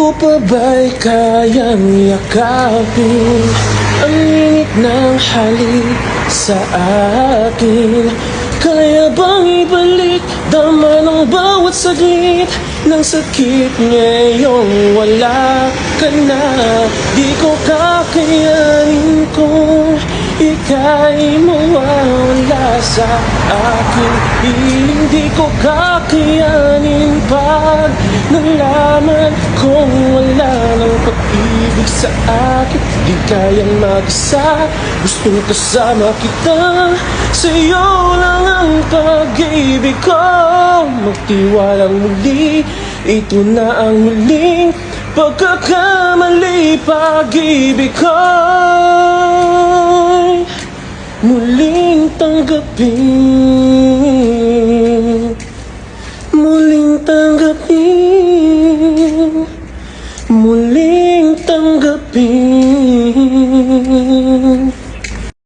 ko pa ba'y kayang yakapin ang init ng halik sa akin? Kaya bang ibalik dama ng bawat saglit ng sakit ngayong wala ka na? Di ko kakayanin kung ika'y mawawala sa akin. Piling di ko kakayanin pag nalaman kong wala ng pag-ibig sa akin. Di kayang mag-isa, gustong kasama kita. Sa'yo lang ang pag-ibig ko. Magtiwalang muli, ito na ang muling pagkakamali. Pag-ibig ko muling tanggapin, muling tanggapin, muling tanggapin.